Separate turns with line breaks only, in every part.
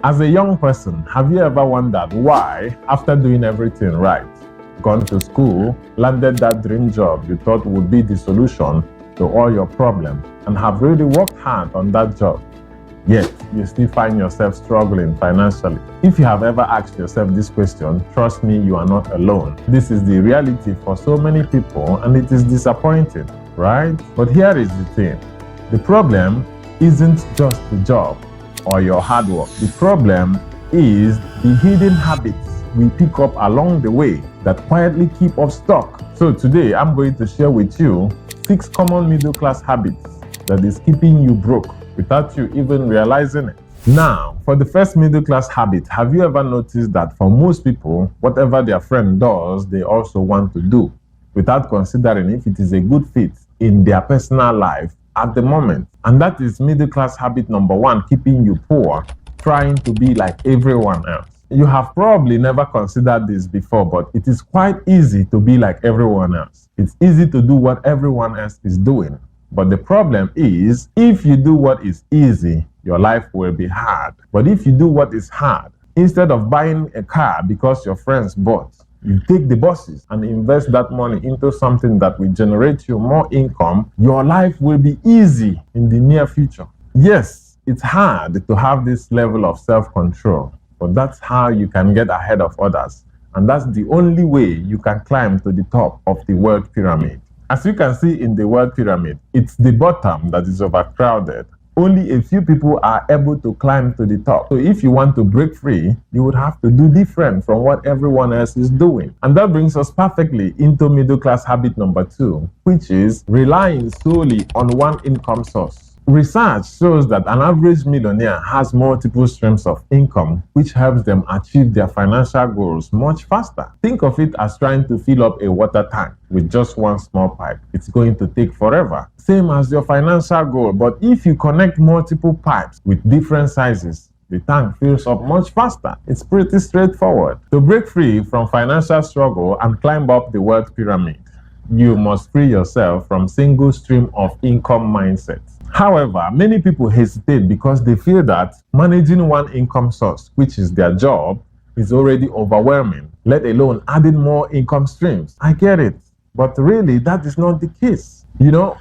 As a young person, have you ever wondered why, after doing everything right, gone to school, landed that dream job you thought would be the solution to all your problems, and have really worked hard on that job, yet you still find yourself struggling financially? If you have ever asked yourself this question, trust me, you are not alone. This is the reality for so many people, and it is disappointing, right? But here is the thing. The problem isn't just the job or your hard work. The problem is the hidden habits we pick up along the way that quietly keep us stuck. So today, I'm going to share with you 6 common middle class habits that is keeping you broke without you even realizing it. Now, for the first middle class habit, have you ever noticed that for most people, whatever their friend does, they also want to do, without considering if it is a good fit in their personal life at the moment? And that is middle class habit number 1, keeping you poor, trying to be like everyone else. You have probably never considered this before, but it is quite easy to be like everyone else. It's easy to do what everyone else is doing. But the problem is, if you do what is easy, your life will be hard. But if you do what is hard, instead of buying a car because your friends bought, you take the buses and invest that money into something that will generate you more income, your life will be easy in the near future. Yes, it's hard to have this level of self-control, but that's how you can get ahead of others. And that's the only way you can climb to the top of the wealth pyramid. As you can see in the wealth pyramid, it's the bottom that is overcrowded. Only a few people are able to climb to the top. So if you want to break free, you would have to do different from what everyone else is doing. And that brings us perfectly into middle class habit number 2, which is relying solely on one income source. Research shows that an average millionaire has multiple streams of income, which helps them achieve their financial goals much faster. Think of it as trying to fill up a water tank with just one small pipe. It's going to take forever. Same as your financial goal, but if you connect multiple pipes with different sizes, the tank fills up much faster. It's pretty straightforward. To break free from financial struggle and climb up the wealth pyramid, you must free yourself from single stream of income mindset. However, many people hesitate because they feel that managing one income source, which is their job, is already overwhelming, let alone adding more income streams. I get it, but really that is not the case.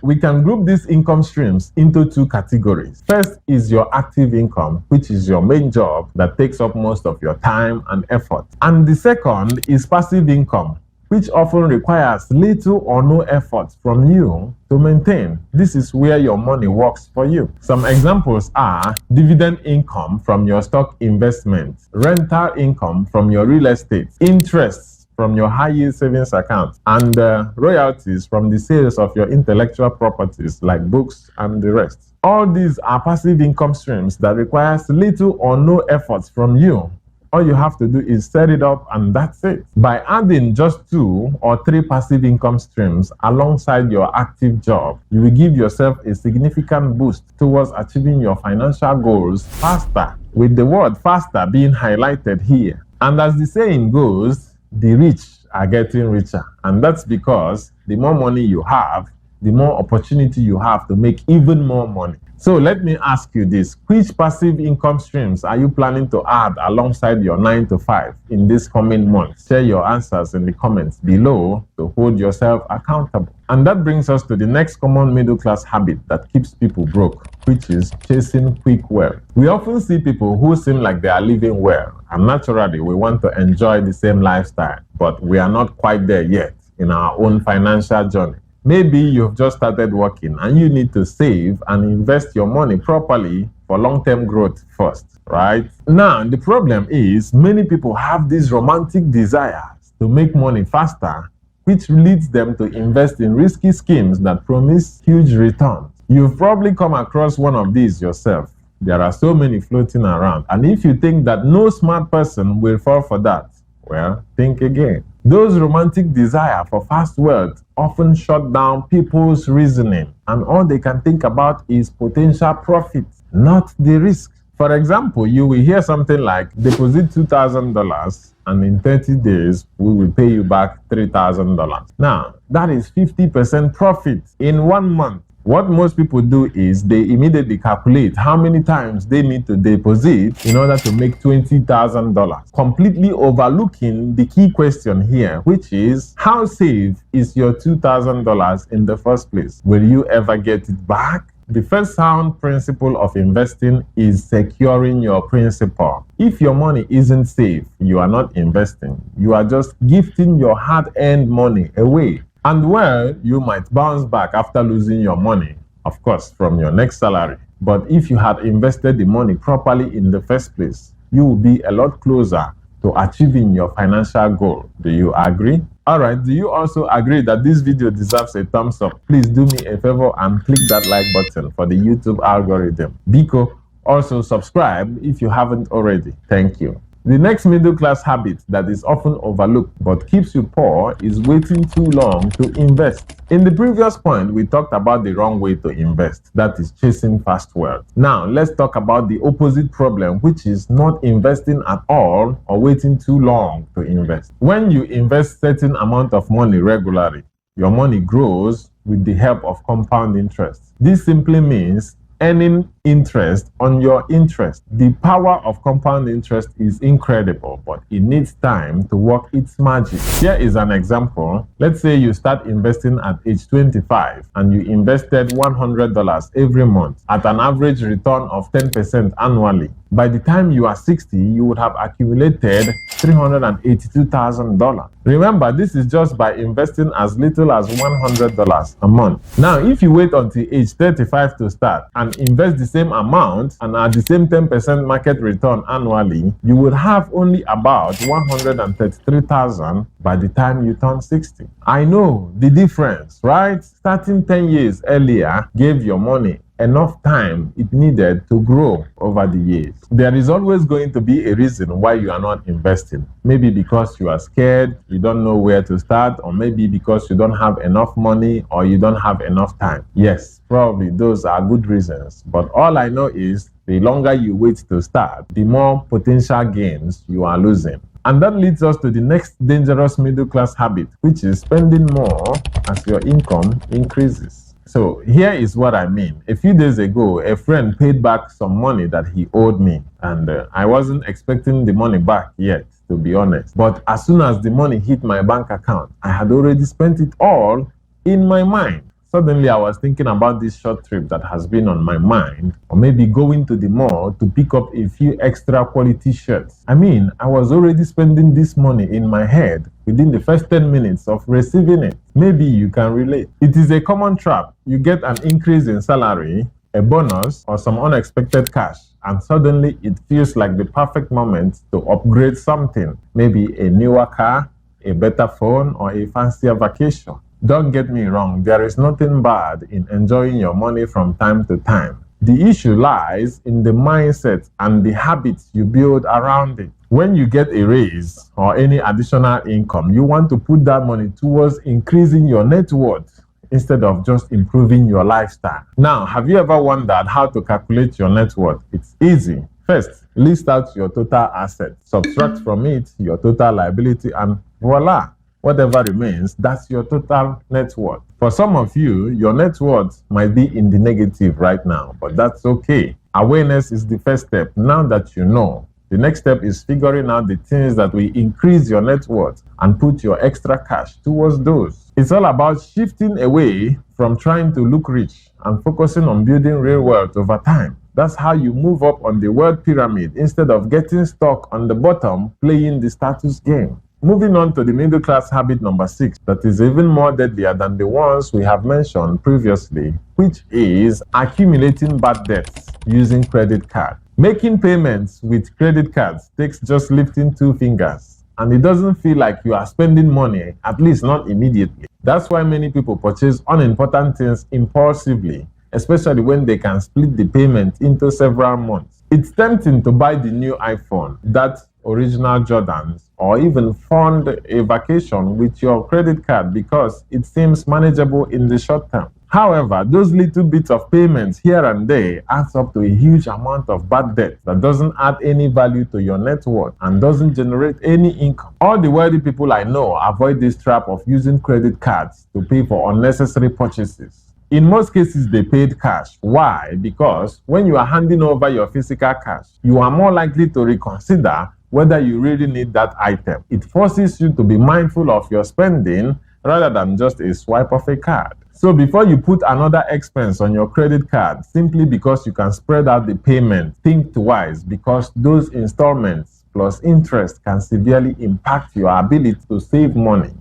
We can group these income streams into 2 categories. First is your active income, which is your main job that takes up most of your time and effort. And the second is passive income, which often requires little or no effort from you to maintain. This is where your money works for you. Some examples are dividend income from your stock investments, rental income from your real estate, interests from your high-yield savings account, and royalties from the sales of your intellectual properties like books and the rest. All these are passive income streams that requires little or no efforts from you. All you have to do is set it up and that's it. By adding just 2 or 3 passive income streams alongside your active job, you will give yourself a significant boost towards achieving your financial goals faster, with the word faster being highlighted here. And as the saying goes, the rich are getting richer. And that's because the more money you have, the more opportunity you have to make even more money. So let me ask you this. Which passive income streams are you planning to add alongside your 9 to 5 in this coming month? Share your answers in the comments below to hold yourself accountable. And that brings us to the next common middle class habit that keeps people broke, which is chasing quick wealth. We often see people who seem like they are living well, and naturally we want to enjoy the same lifestyle, but we are not quite there yet in our own financial journey. Maybe you've just started working and you need to save and invest your money properly for long-term growth first, right? Now, the problem is many people have these romantic desires to make money faster, which leads them to invest in risky schemes that promise huge returns. You've probably come across one of these yourself. There are so many floating around, and if you think that no smart person will fall for that, well, think again. Those romantic desire for fast wealth often shut down people's reasoning, and all they can think about is potential profit, not the risk. For example, you will hear something like, deposit $2,000 and in 30 days, we will pay you back $3,000. Now, that is 50% profit in 1 month. What most people do is they immediately calculate how many times they need to deposit in order to make $20,000, completely overlooking the key question here, which is how safe is your $2,000 in the first place? Will you ever get it back? The first sound principle of investing is securing your principal. If your money isn't safe, you are not investing. You are just gifting your hard-earned money away. And well, you might bounce back after losing your money, of course, from your next salary. But if you had invested the money properly in the first place, you will be a lot closer to achieving your financial goal. Do you agree? Alright, do you also agree that this video deserves a thumbs up? Please do me a favor and click that like button for the YouTube algorithm. Biko, also subscribe if you haven't already. Thank you. The next middle class habit that is often overlooked but keeps you poor is waiting too long to invest. In the previous point, we talked about the wrong way to invest, that is chasing fast wealth. Now, let's talk about the opposite problem, which is not investing at all or waiting too long to invest. When you invest certain amount of money regularly, your money grows with the help of compound interest. This simply means earning interest on your interest. The power of compound interest is incredible, but it needs time to work its magic. Here is an example. Let's say you start investing at age 25 and you invested $100 every month at an average return of 10% annually. By the time you are 60, you would have accumulated $382,000. Remember, this is just by investing as little as $100 a month. Now, if you wait until age 35 to start and invest the same amount and at the same 10% market return annually, you would have only about $133,000 by the time you turn 60. I know the difference, right? Starting 10 years earlier gave your money enough time it needed to grow over the years. There is always going to be a reason why you are not investing. Maybe because you are scared, you don't know where to start, or maybe because you don't have enough money or you don't have enough time. Yes, probably those are good reasons. But all I know is the longer you wait to start, the more potential gains you are losing. And that leads us to the next dangerous middle class habit, which is spending more as your income increases. So here is what I mean. A few days ago, a friend paid back some money that he owed me, and I wasn't expecting the money back yet, to be honest. But as soon as the money hit my bank account, I had already spent it all in my mind. Suddenly, I was thinking about this short trip that has been on my mind, or maybe going to the mall to pick up a few extra quality shirts. I mean, I was already spending this money in my head within the first 10 minutes of receiving it. Maybe you can relate. It is a common trap. You get an increase in salary, a bonus, or some unexpected cash, and suddenly it feels like the perfect moment to upgrade something. Maybe a newer car, a better phone, or a fancier vacation. Don't get me wrong, there is nothing bad in enjoying your money from time to time. The issue lies in the mindset and the habits you build around it. When you get a raise or any additional income, you want to put that money towards increasing your net worth instead of just improving your lifestyle. Now, have you ever wondered how to calculate your net worth? It's easy. First, list out your total assets, subtract from it your total liability, and voila. Whatever remains, that's your total net worth. For some of you, your net worth might be in the negative right now, but that's okay. Awareness is the first step. Now that you know, the next step is figuring out the things that will increase your net worth and put your extra cash towards those. It's all about shifting away from trying to look rich and focusing on building real wealth over time. That's how you move up on the wealth pyramid instead of getting stuck on the bottom playing the status game. Moving on to the middle class habit number 6, that is even more deadlier than the ones we have mentioned previously, which is accumulating bad debts using credit card. Making payments with credit cards takes just lifting 2 fingers, and it doesn't feel like you are spending money, at least not immediately. That's why many people purchase unimportant things impulsively, especially when they can split the payment into several months. It's tempting to buy the new iPhone, that original Jordans, or even fund a vacation with your credit card because it seems manageable in the short term. However, those little bits of payments here and there adds up to a huge amount of bad debt that doesn't add any value to your net worth and doesn't generate any income. All the wealthy people I know avoid this trap of using credit cards to pay for unnecessary purchases. In most cases, they paid cash. Why? Because when you are handing over your physical cash, you are more likely to reconsider whether you really need that item. It forces you to be mindful of your spending rather than just a swipe of a card. So before you put another expense on your credit card simply because you can spread out the payment, think twice, because those installments plus interest can severely impact your ability to save money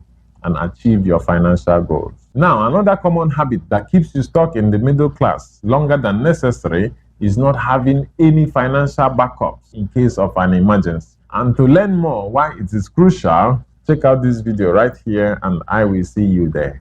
and achieve your financial goals. Now, another common habit that keeps you stuck in the middle class longer than necessary is not having any financial backups in case of an emergency. And to learn more why it is crucial, check out this video right here and I will see you there.